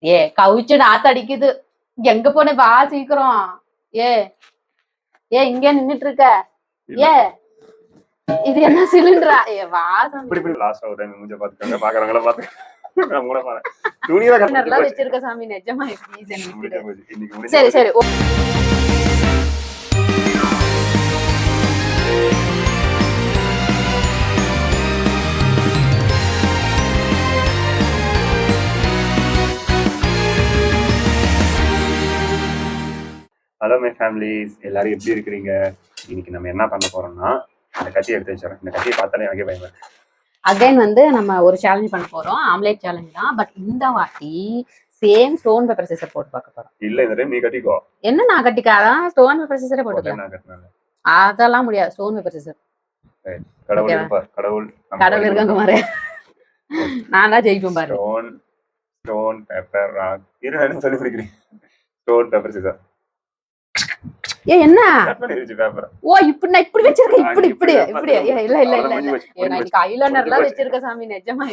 ஏ கவுச்சு நாத்து அடிக்குது. எங்க போன வா சீக்கிரம். ஏ ஏ இங்க நின்னுட்டு இருக்க. ஏ இது என்ன சிலிண்டரா? ஏ வா இப்படி லாஸ்டா ஒரு டைம் மூஞ்ச பாத்துக்கங்க, பாக்குறவங்கள பாத்துக்கங்க. நான் கூட பாறேன். துணியா கட்டர்லாம் வச்சிருக்க சாமி நிஜமா இன்னைக்கு சரி சரி. ஹலோ மை ஃபேமிலிஸ், எல்லாரும் எப்படி இருக்கிறீங்க? இன்னைக்கு நம்ம என்ன பண்ண போறோம்னா, இந்த கத்தி எடுத்து வச்சிடறேன். இந்த கத்தியை பார்த்தாலே எனக்கே பயமா. அகைன் வந்து நம்ம ஒரு சேலஞ்ச் பண்ண போறோம். ஆம்லேட் சேலஞ்ச் தான். பட் இந்த வாட்டி சேம் ஸ்டோன் பேப்பர் சிசர் போட்டு பார்க்க போறோம். இல்ல இந்த டைம் நீ கட்டிக்கோ. என்ன நான் கட்டிக்க? அதான் ஸ்டோன் பேப்பர் சிசரே போட்டுக்கலாம். நான் கட்டினால அதெல்லாம் முடியாது. Stone paper scissor. கடவுள் இருப்பார். கடவுள் இருக்காங்க பாரு. நான் தான் ஜெயிப்பேன் பாரு. Stone paper rock. என்ன சொல்லி பிடிக்கிறீங்க? Stone paper scissor. ஏ என்ன? பேப்பர். ஓ இப்படி நான் இப்படி வச்சிருக்கேன். இப்படி இல்ல. நான் இன்னைக்கு ஐலைனர்லாம் வச்சிருக்க சாமி நிஜமா.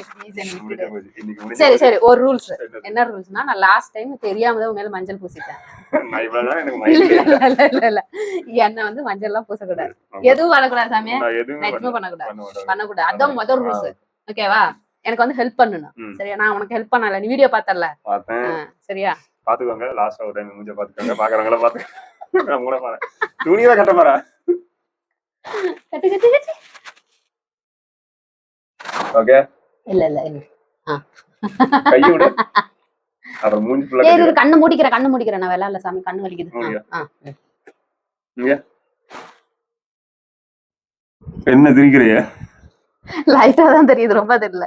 சரி சரி. ஒரு ரூல்ஸ். என்ன ரூல்ஸ்னா, நான் லாஸ்ட் டைம் தெரியாம தான் மேல மஞ்சள் பூசிட்டேன். இல்ல என்ன வந்து மஞ்சள் எல்லாம் பூசக்கூடாது. எதுவும் பண்ணக்கூடாது சாமி. எதுவுமே பண்ணக்கூடாது. அதான் முதல் ரூல்ஸ். ஓகேவா? எனக்கு வந்து ஹெல்ப் பண்ணணும். சரியா? நான் உனக்கு ஹெல்ப் பண்ணல. நீ வீடியோ பார்த்தல? சரியா? பாத்துக்கோங்க. லாஸ்டா ஒரு டைம் மூஞ்ச பாத்துக்கோங்க, பாக்குறவங்கள பாத்துக்கோங்க. நான் கூட பாறேன். துணியா கட்ட போறா. கட்டு. ஓகே. இல்ல. கை விடு. அப்புறம் மூஞ்சி ஃபுல்லா கட்டி. கண்ணு மூடிக்கிறேன். நான் வெளால சாமி கண்ணு வலிக்குது. இங்க என்ன திரிக்கறியா? லைட்டா தான் தெரியுது, ரொம்ப தெரியல.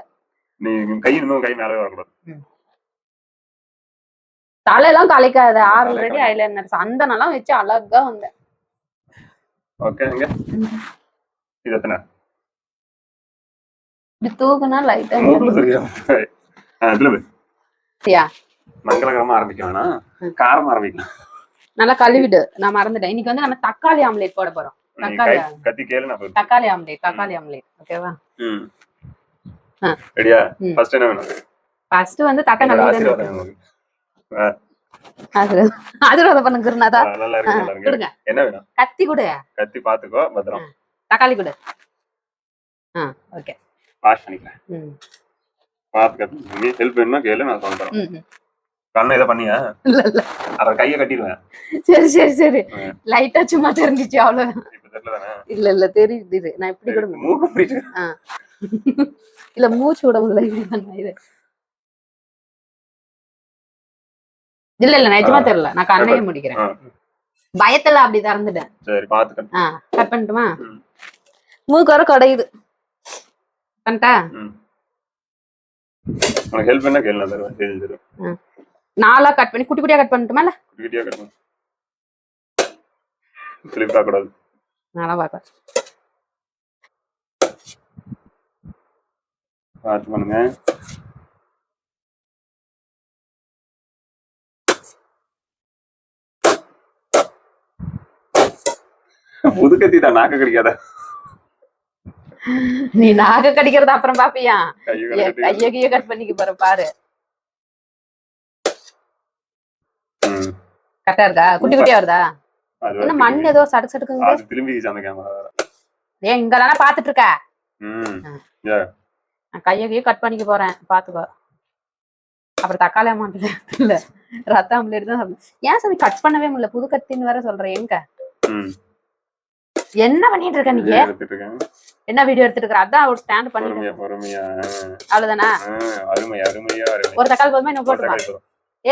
நீ கை மேலே வரக்கூடாது. தலையெல்லாம் கலைக்காத. ஆல்ரெடி ஐலைனர் சந்தனெல்லாம் வச்சு அழகா வந்தேன். ஓகே. இங்க இது எத்தனை? இப்படி தூக்குனா லைட்டா மங்களகரமா ஆரம்பிக்கலாம்னா காரமா ஆரம்பிக்கலாம். நல்லா கழுவிடு. நான் மறந்துட்டேன். இன்னைக்கு வந்து நம்ம தக்காளி ஆம்லேட் போட போறோம். தக்காளி ஆம்லேட். ஓகேவா? ரெடியா? ஃபர்ஸ்ட் என்ன வேணும்? ஃபர்ஸ்ட் வந்து தக்காளி ஆம்லேட். ஆசீர்வாதம் பண்ணு குருநாதா. என்ன வேணும்? கத்தி கொடு. கத்தி பாத்துக்கோ, பத்திரம். தக்காளி கொடு. ஓகே. வாஷ் பண்ணிக்கிறேன். பாத்துக்க. நீ ஹெல்ப் வேணும்னா கேளு, நான் சொல்றேன். கண்ணை இதை பண்ணியா? இல்ல. அத கைய கட்டிடுவேன். சரி. லைட்டா சும்மா தெரிஞ்சிச்சு அவ்வளவுதான். இல்ல தெரியுது. நான் இப்படி கூட இல்ல மூச்சு விட முடியல. இப்படி பண்ண இல்ல நிஜமா தெரியல. நான் கண்ணையும் முடிக்கிறேன். பயத்துல அப்படி திறந்துட்டேன். சரி பாத்துக்க. கட் பண்ணட்டுமா? மூக்கு வர கடையுது. பண்ணிட்டா? உனக்கு ஹெல்ப் பண்ணா கேளு, நான் தருவேன். தெரிஞ்சிரும். நாலா கட் பண்ணி குட்டி குட்டியா கட் பண்ணட்டுமா? இல்ல குட்டியா கட் பண்ணு. ஸ்லிப் ஆக கூடாது. நாலா பாக்க பாத்து பண்ணுங்க. புது கத்தி தான், நாக்க கடிக்காத. நீ நாக்க கடிக்கிறத அப்புறம் பாப்பியா? கைய கட் பண்ணிக்க போற பாரு. கரெக்டா இருக்கா? குட்டி குட்டியா வருதா? என்ன மண் ஏதோ சடுக்குங்க. திரும்பிச்சு அந்த கேமரா. ஏன் இங்க தானே பாத்துட்டு இருக்க? நான் கைய கட் பண்ணிக்க போறேன், பாத்துக்கோ. அப்புறம் தக்காளி ஆம்லேட் இல்ல, ரத்த ஆம்லேட் தான். ஏன் சாமி கட் பண்ணவே முடியல? புது கத்தின்னு வேற சொல்றேன். எங்க என்ன பண்ணிட்டு இருக்க நீ? என்ன வீடியோ எடுத்துட்டு இருக்க? அதான் ஒரு ஸ்டாண்ட் பண்ணி அவ்வளவுதானா? ஒரு தக்காளி போதுமா? இன்னும் போட்டுமா?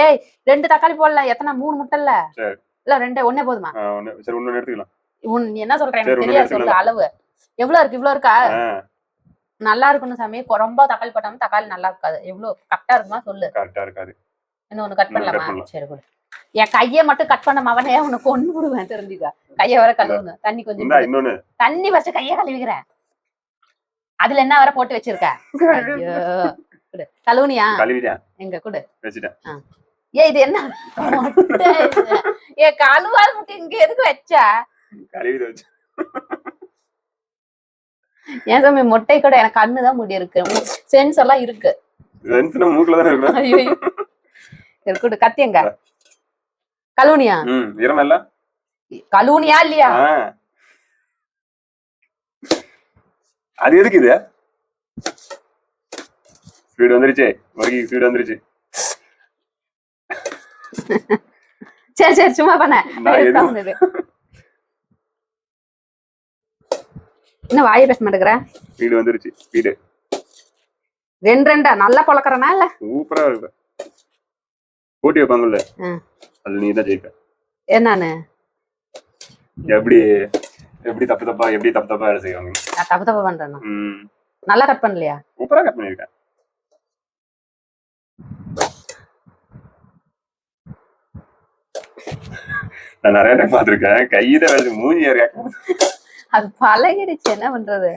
ஏய் 2 தக்காளி போடல. எத்தனை? 3 முட்டை இல்ல? இல்ல 2 ஒண்ணே போதுமா? நீ என்ன சொல்ற எனக்கு தெரியாது. சொல்லு அளவு எவ்வளவு இருக்கு? இவ்வளவு இருக்கா? நல்லா இருக்குன்னு சாமி. ரொம்ப தக்காளி போட்டாம தக்காளி நல்லா இருக்காது. எவ்வளவு கரெக்டா இருக்குமா சொல்லு. கரெக்டா இருக்காது. இன்னொன்னு கட் பண்ணலாமா? சரி கொடு. என் கைய மட்டும் கட் பண்ண மவனே உனக்கு கொண்டு விடுவேன், தெரிஞ்சுக்க. கைய வர கழுவுணும். தண்ணி கொஞ்சம் தண்ணி வச்சு கைய கழுவிக்கிறேன். அதுல என்ன வர போட்டு வச்சிருக்க? ஐயோ கழுவுனியா? எங்க கொடு. ஏ இது என்ன? ஏ கழுவாத முட்டை இங்க எதுக்கு வச்ச? ஏன் சாமி மொட்டை கூட எனக்கு கண்ணுதான் முடி இருக்கு. சென்ஸ் எல்லாம் இருக்கு. சரி குடு. கத்தி எங்க? கழுவுனியா? ஈரமா இல்ல? கழுவுனியா இல்லையா? அது எதுக்கு இது? ஸ்பீடு வந்துருச்சு. வரைக்கும் ஸ்பீடு வந்துருச்சு. சரி சரி சும்மா பண்ண. என்ன வாயை பேச மாட்டேங்கிற? ஸ்பீடு வந்துருச்சு. ஸ்பீடு 2 நல்லா பொழக்கறனா இல்ல? சூப்பரா இருக்கு. போட்டி வைப்பாங்கல்ல, அது நீ தான் ஜெயிப்ப. என்னன்னு? எப்படி தப்பு தப்பா வேலை செய்வாங்க. நான் தப்பு தப்பா பண்றேன்னா நல்லா கட் பண்ணலையா? சூப்பரா கட் பண்ணிருக்கேன். நான் நிறைய டைம் பாத்திருக்கேன். கையில வேலை மூஞ்சி ஏறியா. அது பழகிடுச்சு, என்ன பண்றது?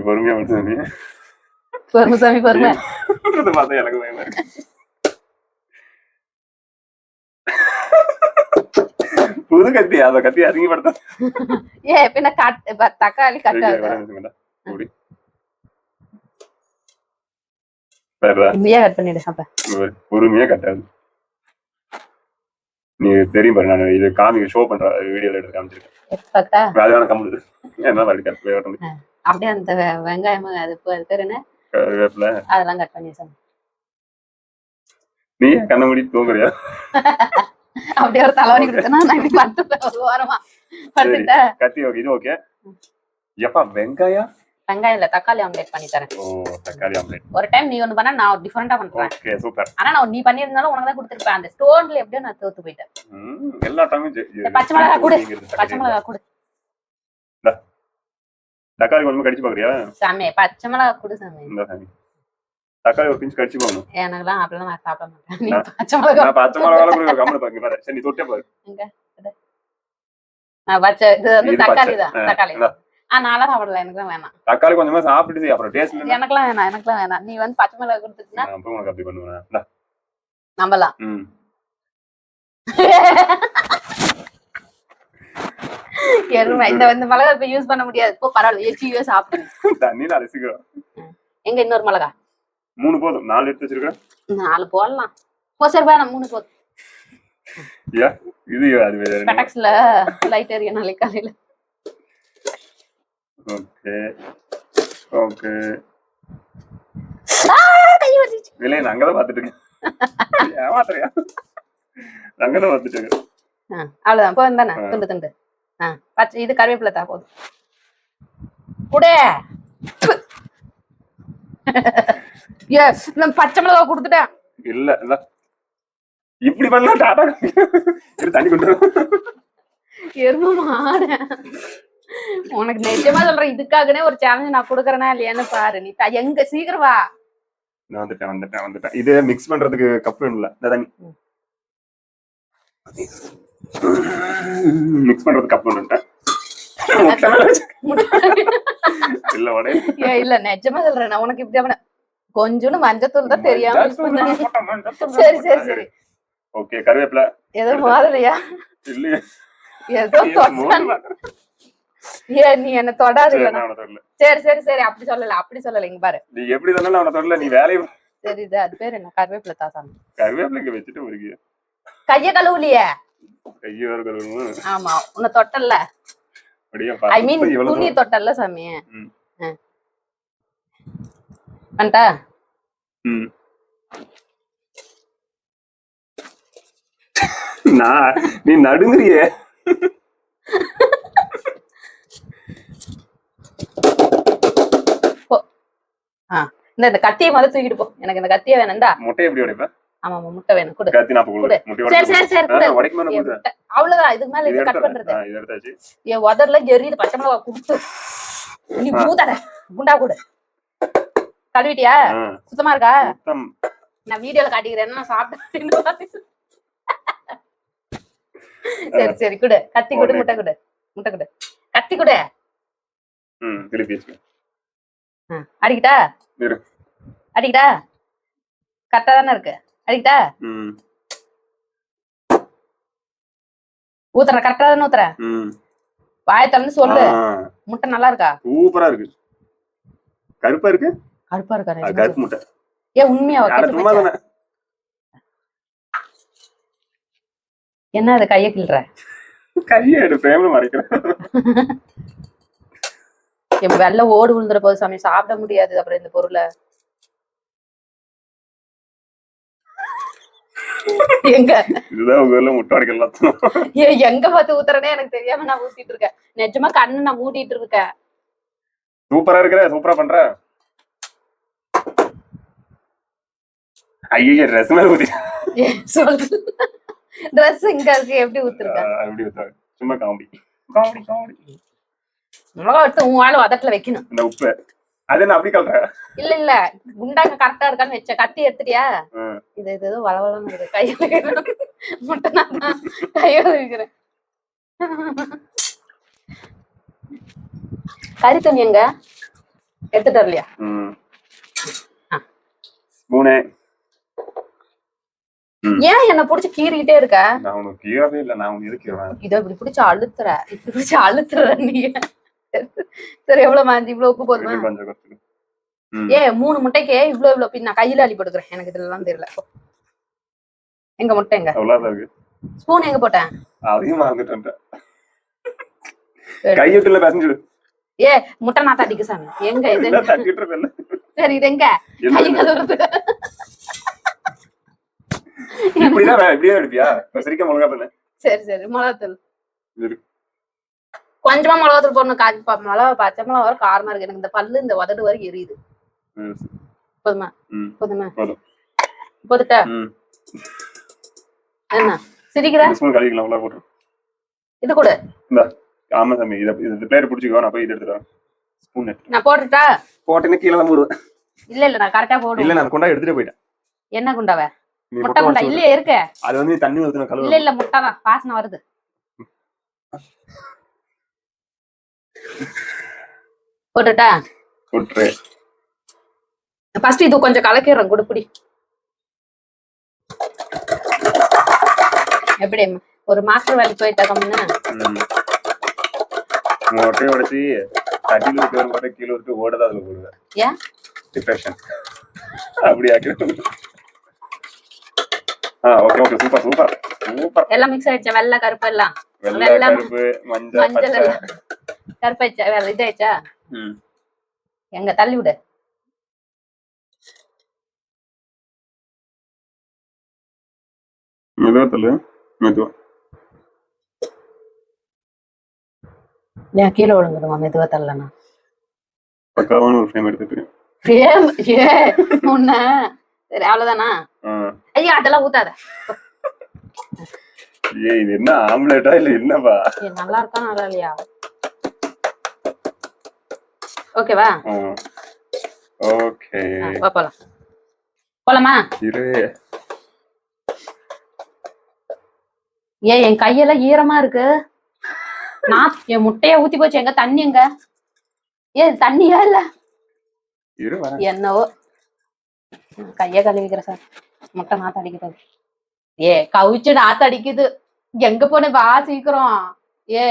பொறுமையா வந்து சாமி பொறுமை பார்த்தா எனக்கு பயமா இருக்கு. புது கத்தி, அத கத்தி அதிகப்படுத்த பின்ன தக்காளி கட்டாது. கட் பண்ணிடு. பொறுமையா கட்டாது. நீ தெரியும் பாரு, நான் இது காமிக்க ஷோ பண்ற வீடியோல எடுத்து காமிச்சிருக்கேன். வேலையான கம்முது என்ன வழி கட் அப்படியே அந்த வெங்காயம் அது பேர் என்ன, கருவேப்பிலை அதெல்லாம் கட் பண்ணி சாமி. நீ கண்ண மூடி தூங்குறியா? அப்படியே ஒரு தலைவலி கொடுத்தனா நான் இப்படி படுத்துட்டேன் ஒரு வாரமா. படுத்துட்டேன். கத்தி ஓகே, இது ஓகே. எப்பா வெங்காயம் இல்ல தக்காளி ஆம்லெட் பண்ணி தரேன். ஓ தக்காளி ஆம்லெட். ஒரு டைம் நீ ஒன்னு பண்ணா நான் டிஃபரண்டா பண்றேன். Okay super. ஆனா நான் நீ பண்ணிருந்தாலும் உனக்கு தான் கொடுத்திருப்பேன். அந்த ஸ்டோன்ல எப்படியோ நான் தோத்து போயிட்டேன். எல்லா டைமும் பச்சை மிளகாய் கொடு. பச்சை மிளகாய் கொடு. தக்காளி கொஞ்சம் கடிச்சு பாக்குறியா? சாமி பச்சை மிளகாய் கொடு சாமி. இந்த சாமி தக்காளி ஒரு பிஞ்ச் கடிச்சு போகணும். எனக்குலாம் அப்படிலாம் நான் சாப்பிட மாட்டேன். நீ பச்சை மிளகாய் நான் பச்சை மிளகாய் கூட கம்மல பாருங்க பாரு. சரி நீ தொட்டே பாரு. எங்க நான் பச்சை இது வந்து தக்காளி தான். தக்காளி நான்லாம் சாப்பிடல, எனக்கு வேணாம். தக்காளி கொஞ்சமா சாப்பிட்டு அப்புறம் டேஸ்ட் இல்ல. எனக்குலாம் வேணாம். நீ வந்து பச்சை மிளகாய் கொடுத்துட்டா நான் அப்ப உனக்கு அப்படி பண்ணுவேன். நம்பலாம். எருமை இந்த மிளகாய் இப்ப யூஸ் பண்ண முடியாது. இப்போ பரவாயில்ல, எச்சியே சாப்பிடு. தண்ணியில அரைச்சிக்கிறோம். எங்க இன்னொரு மிளகாய்? 3 போதும். 4 எடுத்து வச்சிருக்கேன். 4 போடலாம். சரி வேணாம், 3 போதும். இது அது வேற பெட்டக்ஸ்ல லைட் ஏரியா நாளை காலையில. Okay okay. கை வச்சிச்சு. விலை நான் அங்கதான் பாத்துட்டு இருக்கேன். ஏமாத்துறியா? அங்கதான் பாத்துட்டு இருக்கேன். அவ்வளவுதான் போ. இருந்தானே துண்டு துண்டு. பச்சை இது கருவேப்பிலை தான் போதும். குடே நான் பச்சை மிளகாய் கொடுத்துட்டேன். இல்ல இல்ல இப்படி பண்ணலாம். டாடா தண்ணி கொண்டு எருமை மாடு. உனக்கு நிஜமா சொல்றேன், இதுக்காகனே ஒரு சேலஞ்ச் நான் கொடுக்கறேனா இல்லையான்னு பாரு. நீ எங்க சீக்கிரம் வா. நான் வந்துட்டேன். இது மிக்ஸ் பண்றதுக்கு கப் வேணும்ல, தண்ணி மிக்ஸ் பண்றதுக்கு கப் வேணும்ட்டேன். இல்ல உடனே இல்ல நிஜமா சொல்றேன், நான் உனக்கு இப்படி கொஞ்சோண்டு மஞ்சத்தூள் தான் தெரியாம யூஸ் பண்ணேன். சரி சரி சரி ஓகே. கருவேப்பிலை ஏதோ மாதிரியா? இல்லையே ஏதோ நீ என்ன தொடாது. சரி சரி சரி அப்படி சொல்லல. இங்க பாரு, நீ எப்படி சொன்னாலும் அவனை தொடல. நீ வேலையை சரி. அது பேர் என்ன? கருவேப்பிலை தாசாமி. கருவேப்பிலைக்கு வச்சுட்டு வருகிய கைய கழுவுலியே. கைய வேற கழுவணும். ஆமா உன்னை தொட்டல்ல. ஐ மீன் துணி தொட்டல்ல சாமி. வந்துட்டா? நீ நடுங்குறியே. இந்த கத்தியை முதல்ல தூக்கிட்டு போ. எனக்கு இந்த கத்தியை வேணும்டா. முட்டை எப்படி உடைப்ப? ஆமா முட்டை வேணும். குடு. கத்தி நான் குடு. சரி சரி சரி குடு. அவ்வளவுதான். இதுக்கு மேல இது கட் பண்றது. இது எடுத்தாச்சு. என் உதர்ல எரியுது பச்சை மிளகாய் குடுத்து. நீ மூதற. குண்டா குடு. கழுவிட்டியா? சுத்தமா இருக்கா? சுத்தம். நான் வீடியோல காட்டிக்கிறேன். நான் சாப்பிட்டேன். சரி சரி குடு. கத்தி குடு. முட்டை குடு. கத்தி குடு. திருப்பி வச்சு. அடிக்கிட்டா? அடிக்கிட்டா? கரெக்டா தானே இருக்கு. அடிக்கிட்டா? ஊத்துற கரெக்டா தானே ஊத்துற? வாயை திறந்து சொல்லு. முட்டை நல்லா இருக்கா? சூப்பரா இருக்கு. கருப்பா இருக்கு. கருப்பா இருக்கா? கருப்பு முட்டை. உண்மையா? என்ன அது கையை கிள்ற? கையை எடு பிரேம்ல மறைக்கிறேன். என் வெள்ள ஓடு விழுந்துற போது சாமி, சாப்பிட முடியாது அப்புறம் இந்த பொருளை. எங்க இதுதான் உங்க ஊர்ல முட்டை அடிக்கலாம். எங்க பார்த்து ஊத்துறனே எனக்கு தெரியாம நான் ஊத்திட்டு இருக்கேன். நிஜமா கண்ணு நான் மூடிட்டு இருக்கேன். சூப்பரா இருக்கிற, சூப்பரா பண்ற. ஐயோ ட்ரெஸ் மேல ஊத்தி சொல்லு. ட்ரெஸ் இங்க இருக்கு, எப்படி ஊத்துருக்க? அப்படி ஊத்த சும்மா காமெடி காமெடி காமெடி. மிளகா எடுத்து உன் வாழை வதட்டல வைக்கணும். இந்த உப்பு அது என்ன அப்படி கல்ற? இல்ல இல்ல குண்டாங்க கரெக்டா இருக்கான்னு வச்ச. கத்தி எடுத்துட்டியா? இது இது ஏதோ வளவளன்னு இருக்கு. கையில முட்டை நான் கையில வைக்கிறேன். கறி துணி எங்க எடுத்துட்டு வரலையா? ஸ்பூனே. ஏன் என்ன புடிச்சு கீறிக்கிட்டே இருக்க? நான் உனக்கு கீறவே இல்ல, நான் உனக்கு எதுக்கு இதோ இப்படி பிடிச்சு அழுத்துற, இப்படி பிடிச்சு அழுத்துற நீ. சரி எவ்வளவு மாஞ்சி இவ்வளவு உப்பு போதுமா? ஏ 3 முட்டைக்கு இவ்வளவு இவ்வளவு நான் கையில அள்ளி போட்டுக்கிறேன். எனக்கு இதுல எல்லாம் தெரியல. எங்க முட்டை எங்க? ஸ்பூன் எங்க போட்டேன்? அதையும் மறந்துட்டேன். கையுக்குள்ள பேசஞ்சு. ஏ முட்டை நான் தடிக்க சாமி. எங்க இது? சரி இது எங்க? கை கழுவுறது. இப்படியே எடுப்பியா? சரிக்கா மிளகா பண்ணு. சரி சரி மிளகாத்தூள் கொஞ்சமா மிளகாத்தூள் போடணும். மிளகா பச்சை மிளகா வர காரமா இருக்கு. எனக்கு இந்த பல்லு இந்த உதடு வரை எரியுது. போதுமா? போதுமா? போதுட்டா? என்ன சிரிக்கிற? இது கூட ஆமா சாமி, இது பிளேட் புடிச்சுக்கோ. நான் போய் இது எடுத்துறேன். ஸ்பூன் நான் போட்டுட்டா? போட்டேன்னு கீழே தான் போடுவேன். இல்ல இல்ல நான் கரெக்டா போடுவேன். இல்ல நான் கொண்டா எடுத்துட்டு போயிட்டேன். என்ன குண்டாவ? முட்டை குண்டா இல்லையே இருக்கு. அது வந்து தண்ணி ஊத்துன கலவை. இல்ல இல்ல முட்டை தான் வாசனை வருது. போட்டுட்டா? போட்டுரு. ஃபர்ஸ்ட் இது கொஞ்சம் கலக்கிடுறேன். குடுப்புடி. எப்படி ஒரு மாஸ்டர் வேலைக்கு போயிட்டா கம்முன்னு முட்டையை உடைச்சி தட்டியில் ஊற்றி வரும் போது கீழே ஊற்றி ஓடதான் அதுல போடுவேன். ஏன் டிப்ரெஷன் அப்படி ஆக்கிடும். Okay okay super super super. எல்லாம் மிக்ஸ் ஆயிடுச்சா? வெள்ளை கருப்பு எல்லாம்? வெள்ளை கருப்பு மஞ்சள் பச்சை கருப்பு ஆயிடுச்சா? வேற இது ஆயிடுச்சா? எங்க தள்ளி விடு. மெதுவா தள்ளு. மெதுவா. ஏன் கீழே விழுந்துடுமா மெதுவா தள்ளனா? பக்காவான ஒரு ஃப்ரேம் எடுத்துட்டு. ஃப்ரேம் ஏ உன்ன சரி அவ்வளவுதானா? ஐயா அதெல்லாம் ஊத்தாத. ஏய் இது என்ன ஆம்லெட்டா இல்ல என்னப்பா? நல்லா இருக்கா நல்லா இல்லையா? ஓகேவா? ஓகே போலாம். போலாமா? இரு. ஏன் என் கையெல்லாம் ஈரமா இருக்கு. நான் என் முட்டைய ஊத்தி போச்சு. எங்க தண்ணி எங்க? ஏன் தண்ணியா இல்ல? என்னவோ கைய கழுவிக்கிற சார். முட்டை நாத்து அடிக்குது. ஏ கவிச்சு நாத்து அடிக்குது. எங்க போன வா சீக்கிரம். ஏ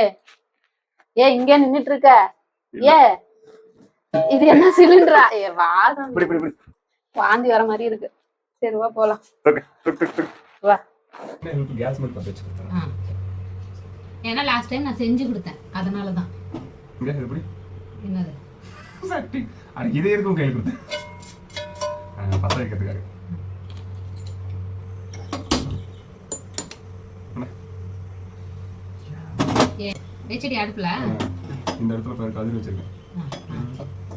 ஏ இங்க நின்னுட்டு இருக்க. ஏ இது என்ன சிலிண்டரா? ஏ வா வாந்தி வர மாதிரி இருக்கு. சரி வா போலாம். வா. ஏன்னா லாஸ்ட் டைம் நான் செஞ்சு கொடுத்தேன் அதனாலதான். என்னது இதே இருக்கும் கையில் கொடுத்தேன். பத்த வைக்கிறதுக்காக வச்சடி அடுப்புல. இந்த இடத்துல பாரு கதிர் வச்சிருக்கேன்.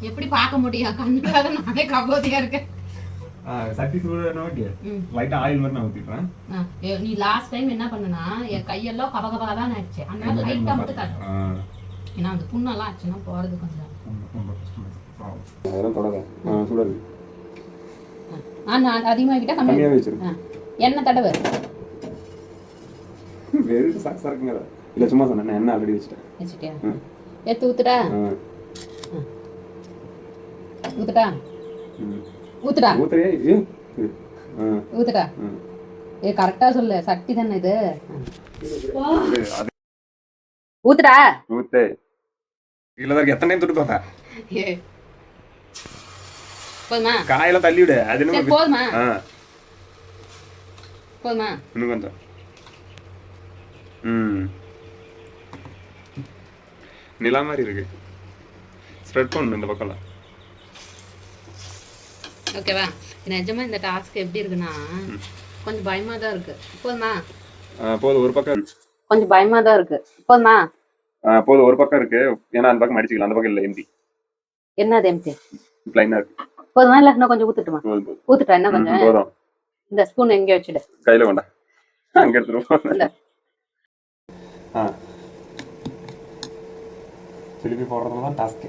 எப்படி பார்க்க முடியும்? கண்ணுக்காக நானே கபோதியா இருக்கேன். சட்டி சூடு ஓகே. லைட்டா ஆயில் மாதிரி நான் ஊத்திட்டேன். நீ லாஸ்ட் டைம் என்ன பண்ணனா என் கையெல்லாம் கபகபா தான் ஆச்சு. அதனால லைட்டா மட்டும் காட்டு. ஏன்னா அந்த புண்ணெல்லாம் ஆச்சுன்னா போறது கொஞ்சம் அதெல்லாம் தொடங்க. சூடாது. நான் அதிகமா கிட்ட கம்மியா வச்சிருக்கேன். எண்ணெய் தடவை. வெறும் சாக்ஸா இருக்குங்க. இல்ல சும்மா சொன்னேன். எண்ணெய் ஆல்ரெடி வச்சிட்டேன். எடுத்து ஊத்துடா. ஊத்துடா. ஊத்துடா. ஊத்துடா. ஏ கரெக்டா சொல்லு. சட்டி தானே இது. ஊத்துடா. ஊத்து. இல்ல எத்தனை டைம் தொட்டு பாப்பா? போதுமா? காயெல்லாம் தள்ளி விடு. அது என்ன போதுமா? போதுமா? இன்னும் கொஞ்சம். நிலா மாதிரி இருக்கு. ஸ்ப்ரெட் பண்ணு இந்த பக்கம்லாம். ஓகேவா? நிஜமா இந்த டாஸ்க் எப்படி இருக்குன்னா கொஞ்சம் பயமா தான் இருக்கு. போதுமா? போதும். ஒரு பக்கம் கொஞ்சம் பயமா தான் இருக்கு. போதுமா? போதும். ஒரு பக்கம் இருக்கு. ஏன்னா அந்த பக்கம் அடிச்சுக்கலாம். அந்த பக்கம் இல்ல எம்டி. என்னது எம்டி? ப்ளைனா இருக்கு. போதுமா? இல்ல இன்னும் கொஞ்சம் ஊத்துட்டுமா? ஊத்துட்டா என்ன கொஞ்சம்? போதும். இந்த ஸ்பூன் எங்க வச்சுடு. கையில வேண்டாம். அங்க எடுத்துருவோம். திருப்பி போடுறதுல தான் டாஸ்க்.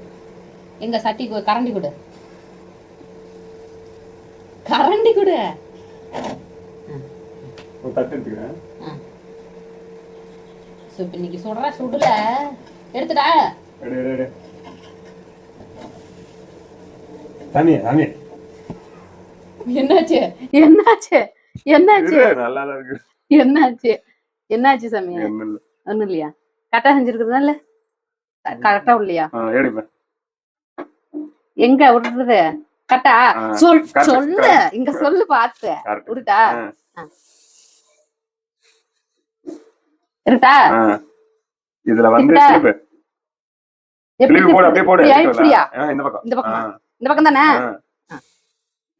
எங்க சட்டி கரண்டி கொடு. கரண்டி கொடு. ஒரு தட்டு எடுத்துக்கிறேன். இன்னைக்கு சுடுற சுடுல எடுத்துடா. எடு. தண்ணி. என்னாச்சு? நல்லா இருக்கு. என்னாச்சு சாமி? ஒண்ணும் இல்லையா? கரெக்டா செஞ்சிருக்குதா இல்ல? கரெக்டா இல்லையா? எங்க விடுறது? கரெக்டா சொல்லு. இங்க சொல்லு பார்த்து விடுட்டா. இருக்கா? இதுல வந்து எப்படி போடு? அப்படியே போடு. இப்படியா? இந்த பக்கம் தானே?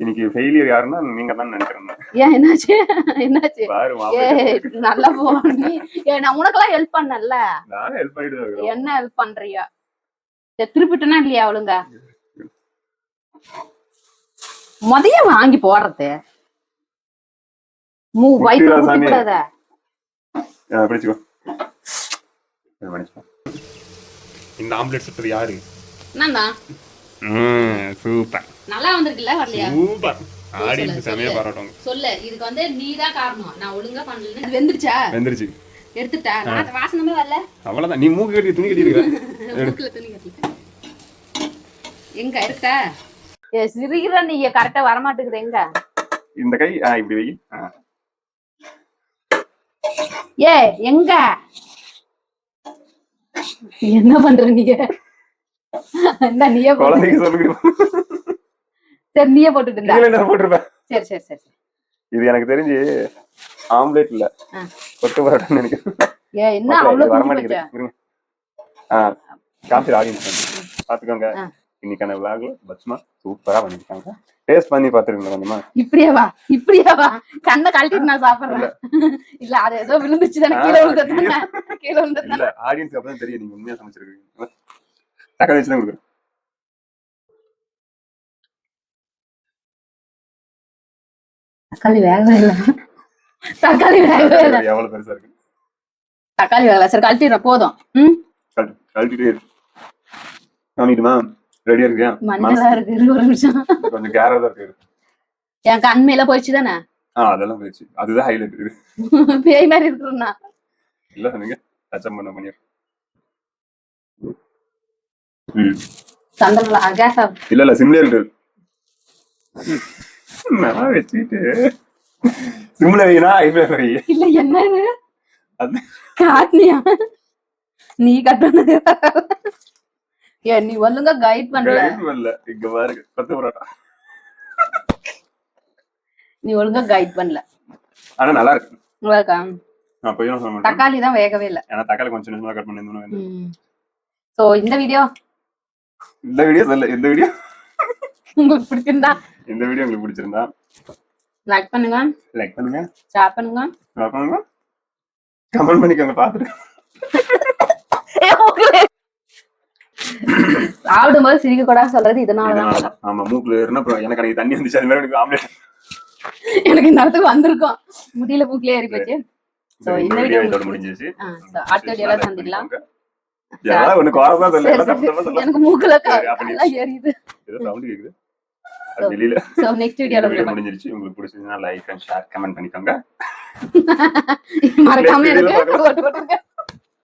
இன்னைக்கு ஃபெயிலியர் யாருன்னா நீங்க தான் நினைக்கிறேன். ஏன் என்னாச்சு? நல்லா போனி. நான் உனக்கெல்லாம் ஹெல்ப் பண்ணல. நான் ஹெல்ப் பண்ணிட்டு என்ன ஹெல்ப் பண்றியா? திருப்பிட்டனா இல்லையா அவளுங்க? மதிய வாங்கி போடுறது இந்த ஆம்லெட் சுட்டது யாரு? சூப்பர். நல்லா வந்திருக்குல்ல? வரலையா? சூப்பர். ஆடியன்ஸ் செமையா பாராட்டுவாங்க. சொல்லு. இதுக்கு வந்து நீதான் காரணம். நான் ஒழுங்கா பண்ணல. இது வெந்திருச்சு. எடுத்துட்டா. நான் வாசனமே வரல. அவ்வளவுதான். நீ மூக்கு கட்டி துணி கட்டி இருக்க. மூக்குல துணி கட்டி. எங்க இருக்கா? சிரிக்கிற நீ கரெக்டா வர மாட்டேங்குது. எங்க இந்த கை இப்படி வை. எங்க என்ன பண்ற நீங்க? நீயே சொல்லுங்க. சரி நீயே போட்டுட்டு. சரி. இது எனக்கு தெரிஞ்சு ஆம்லெட் இல்ல, கொத்து பரோட்டா நினைக்கிறேன். என்ன அவ்வளவு வர மாட்டேங்குது. காமிச்சு ஆடியன்ஸ் பாத்துக்கோங்க. இன்னைக்கான விளாக்ல பத்மா சூப்பரா பண்ணிருக்காங்க. டேஸ்ட் பண்ணி பாத்துருக்கீங்க கொஞ்சமா? இப்படியாவா? கண்ணை கழட்டிட்டு நான் சாப்பிடுறேன். இல்ல அது ஏதோ விழுந்துச்சு தானே, கீழே விழுந்தது. இல்ல ஆடியன்ஸ்க்கு அப்பதான் தெரியும் நீங்க உண்மையா சமைச்சிருக்கீங்க. தக்காளி வச்சு தான் கொடுக்குறேன். தக்காளி வேகவே இல்ல. எவ்வளவு பெருசா இருக்கு தக்காளி வேகல. சரி கழட்டிடுறேன். போதும். கழட்டிட்டே காமிக்குமா? ரெடியா இருக்கியா? மஞ்சளா இருக்கு. ஒரு நிமிஷம். கொஞ்சம் கேரா தான் இருக்கு. என் கண் மேல போயிடுச்சு தானே? அதெல்லாம் போயிடுச்சு. அதுதான் ஹைலைட். பேய் மாதிரி இருக்குறா. இல்ல சொன்னீங்க டச்சப் பண்ண பண்ணிரு. சந்தனல கேஸ் ஆஃப். இல்ல சிம்ல இருக்கு. நான் வெச்சிட்டு சிம்ல வைனா ஐப்ல வை. இல்ல என்னது? அது காட்னியா? நீ கட்டனது. நீ ஒழுங்கா கைட் பண்ணல. இங்க பாருங்க கொத்து பரோட்டா. நீ ஒழுங்கா கைட் பண்ணல. ஆனா நல்லா இருக்கு. நல்லா இருக்கா? நான் போய் சொல்ல மாட்டேன். தக்காளி தான் வேகவே இல்ல. ஏன்னா தக்காளி கொஞ்சம் நிமிஷமா கட் பண்ணிருந்தேன். சோ இந்த வீடியோ உங்களுக்கு பிடிச்சிருந்தா உங்களுக்கு பிடிச்சிருந்தா லைக் பண்ணுங்க, ஷேர் பண்ணுங்க, கமெண்ட் பண்ணிக்கோங்க. பாத்துட்டு சாப்பிடும்போது சிரிக்க கூடாது சொல்றது இதனாலதான். ஆமா மூக்குல ஏறினா எனக்கு தண்ணி வந்துச்சு. அது மாதிரி ஆம்லெட் எனக்கு இந்த இடத்துக்கு வந்திருக்கும். முடியல மூக்குல ஏறி போச்சு. சோ இந்த வீடியோ முடிஞ்சிருச்சு. அடுத்த வீடியோல சந்திக்கலாம். எனக்கு மூக்குல ஏறிது. ஏதோ சவுண்ட் கேக்குது. வெளியில. சோ நெக்ஸ்ட் வீடியோல முடிஞ்சிருச்சு. உங்களுக்கு பிடிச்சிருந்தா லைக் அண்ட் ஷேர் கமெண்ட் பண்ணிக்கோங்க. மறக்காம எனக்கு போட்டு கொடுங்க.